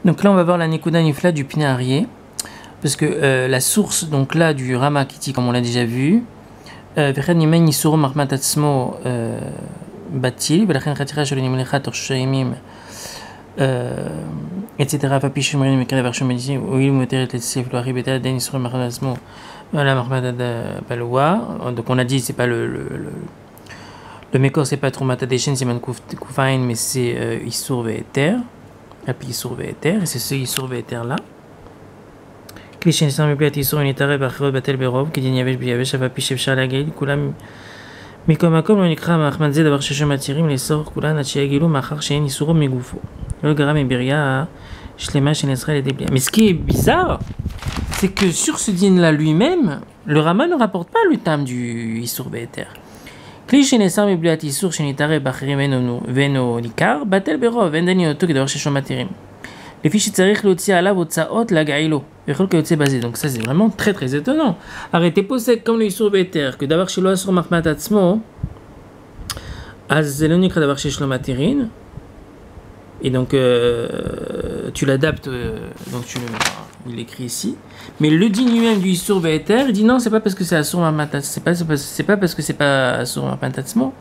Donc là, on va voir la Nekuda Nifla du Pnei parce que la source, donc là, du Rama Kiti, comme on l'a déjà vu, Vechad Nimen Yisuro Mahmat Atzmo Batil, Velachem Chatira Sholem Nimlecha Torshayimim, etc. Fapish Shemrin Mekare Varshom Medisi, Oil Moteret Letsef Loari Betel Den Yisuro Mahmat Atzmo, voilà Mahmat Baloua. Donc on a dit, c'est pas le Mekor, c'est pas Troumata Deshen, c'est Man Koufain, mais c'est Yisur Ve'eter. Et puis Yisur Ve'eter, et c'est ce Yisur Ve'eter là. Cliché nécessaire, mais Yisur Unitare, Bachirot Batel Berov, qui dit Yavesh Biyavesh, Avapish Efshar Lagaïl, Kulam. Mikomakom, on écrit à Mahmad Zed d'avoir cherché Matirim, les sorts Kulan, Achiagilou, Machar, Shein, Yisuro, Megoufo. Le Garam et Biria, Shlema, Shen Esraël et Déblia. Mais ce qui est bizarre, c'est que sur ce din là lui-même, le Rama ne rapporte pas le tam du Yisur Ve'eter. Cliché nécessaire, mais Yisur, Shenitare, Bachirim, Veno, Likar, Batel Berov, Vendani, Oto, qui d'avoir cherché Matirim. Les fichiers tsarich l'otzi alav otsaot la gaïlo. Donc ça c'est vraiment très très étonnant. Arrêtez possède comme le Yisur Ve'eter que d'avoir chez l'oisur Mahmat Atzmo, az-zelonik d'avoir chez Shlomaterin. Et donc tu l'adaptes, donc il écrit ici. Mais le din lui-même du Yisur Ve'eter, il dit non, c'est pas parce que c'est Asur Mahmat Atzmo, c'est pas parce que c'est pas Asur Mahmat Atzmo.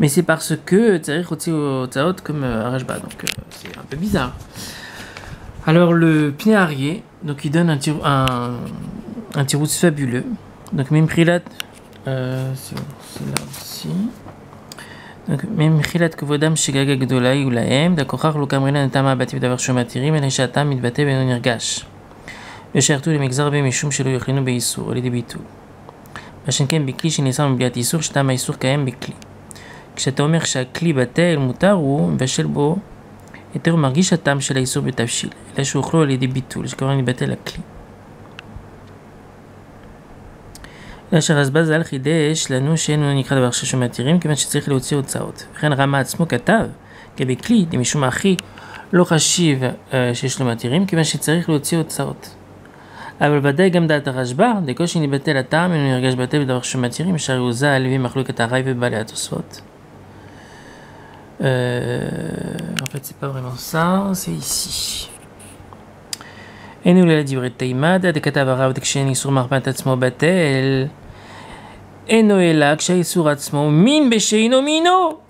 Mais c'est parce que Tzarich Otsi Otsaot comme Arashba, donc c'est un peu bizarre. Alors le Pnei donc il donne un tirout fabuleux. Donc même Chilat, c'est là aussi. Donc même Chilat Kvodam Shegaga Gdolai ou Laem, Dakochar Lokamrina Netama Bativ Davar Shomatirim, Elishatam Midbate Ben Nirgash. Echartu le Mexarbe Mishum Shelo Yochinu Beisur, les débitou. Machenkem Bikli Shinesam Biat Isur, Shtama Isur Kaem Bikli. כשאתה אומר שהכלי בטל מותר הוא מבשל בו יותר מרגיש הטעם של האיסור בתבשיל, אלא שאוכלו על ידי ביטול, שכמובן יבטל הכלי. אלא שהרזב"ז ז"ל חידש לנו שאינו נקרא דבר שמתירים, כיוון שצריך להוציא הוצאות. וכן רמה עצמו כתב, כבכלי, למשום הכי לא חשיב שיש לו מתירים, כיוון שצריך להוציא הוצאות. אבל ודאי גם דעת הרשב"א, דקושי נבטל הטעם, אינו נרגש בטל בדבר שמתירים, שהרי ז"ל הביא מחלוקת הראי ובעלי התוספות. En fait, c'est pas vraiment ça, c'est ici. Et nous, la divrei Taïmad, de Katavarav, de Kshen Yisur Mahmat Atzmo Batel, et Noéla, Kshen Yisur Atzmo, Min Besheino Mino.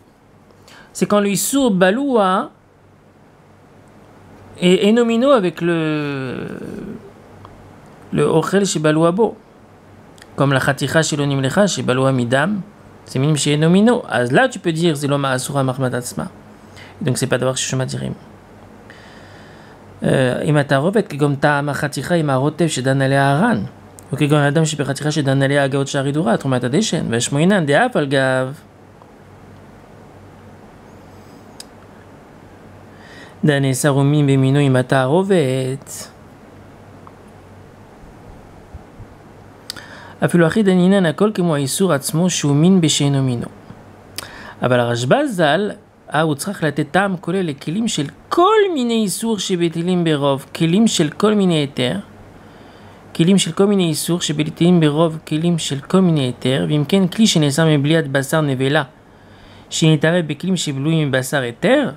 C'est quand le Yisur Baloua et Enomino avec le Ochel chez Baloua Bo, comme la Khaticha chez l'Onim Lecha chez Baloua Midam. C'est minime chez Enomino. Là, tu peux dire c'est l'homme Asura Mahmat Atzma. Donc, c'est pas d'avoir chez Shomatirim. Imatarovet, qui comme Ta'ama Khaticha, Imarotev, chez Danalea Aran. Ou qui comme Adam, chez Khaticha, chez Danalea Agaot Sharidura, Trumata Deshen. Veshmoinan, de Apalgav. Dane Sarumim, Bemino, Imatarovet. אפילו הכי דנינן הכל כמו האיסור עצמו שהוא מין בשאינו מינו. אבל הרשב"א ז"ל, הוא צריך לתת טעם כולל לכלים של כל מיני איסור שבטלים ברוב, כלים של כל מיני היתר, כלים של כל מיני איסור שבטלים ברוב, כלים של כל מיני היתר, ואם כן כלי שנעשה מבליית בשר נבלה, שנתערב בכלים שבלויים מבשר היתר,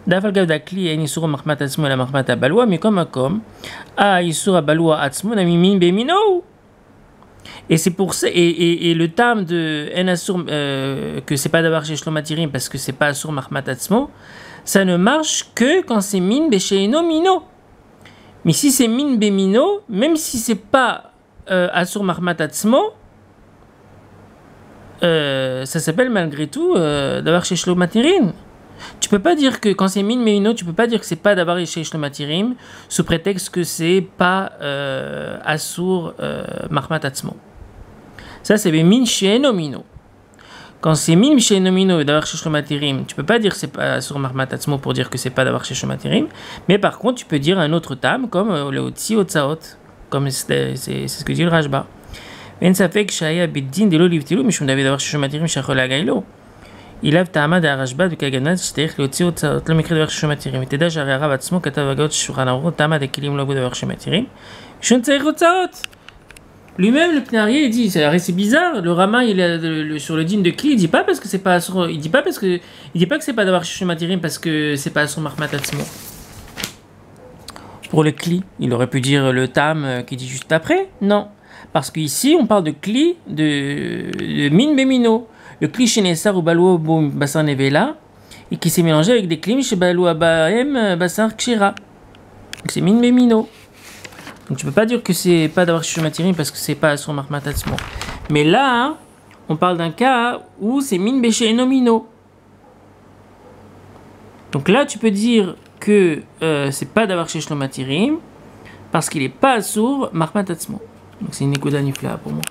דף על גב הכלי אין איסור המחמת עצמו אלא מחמת הבלוע, מכל מקום, האיסור הבלוע עצמו נמין במינו. Et c'est pour ça, et le terme de Enasur, que c'est pas d'avoir chez Shlomatirim parce que c'est pas Asur Mahmat Atzmo, ça ne marche que quand c'est Min Besheino Mino. Mais si c'est Min Bemino, même si c'est pas Asur Mahmat Atzmo, ça s'appelle malgré tout d'avoir chez Shlomatirim. Tu peux pas dire que quand c'est Min Bemino, tu peux pas dire que c'est pas d'avoir chez Shlomatirim sous prétexte que c'est pas Asur Mahmat Atzmo. Ça, c'est Min She'eno Mino. Quand c'est Min She'eno Mino et d'avoir chez Shomatirim, tu peux pas dire que c'est pas sur Mahmat Atzmo pour dire que c'est pas d'avoir chez Shomatirim. Mais par contre, tu peux dire un autre tam comme le Otsi Otsaot, comme c'est ce que dit le Rashba. En safek shaya biddin de lo livtilu mishum david d'avoir chez Shomatirim shachol agailo. Il a ta'ama de Rashba de kaganat shterich le Otsi Otsaot le mikri d'avoir chez Shomatirim. Et teda j'arrive à Atzmo katav agot shulchan aruch ta'ama de kilim lo d'avoir chez Shomatirim. Shon tzarich Otsaot. Lui-même, le Pnei il dit, c'est bizarre, le Rama, il est sur le din de Kli, il dit pas parce que c'est pas sur, il dit pas que c'est pas d'avoir chez Shomatirim parce que c'est pas sur Mahmat Atzmo. Pour le kli, il aurait pu dire le tam qui dit juste après. Non. Parce qu'ici, on parle de kli de min bemino. Le kli chez Nessar ou Balou Basar Nevela, et qui s'est mélangé avec des klim chez Balou Abahem Basar Kshira. Donc c'est min bemino. Donc tu peux pas dire que c'est pas d'avoir shishomatirim parce que c'est pas sur marmatatsmo. Mais là, on parle d'un cas où c'est min beche enomino. Donc là, tu peux dire que c'est pas d'avoir shishomatirim parce qu'il est pas sourd marmatatsmo. Donc c'est une écoute nifla pour moi.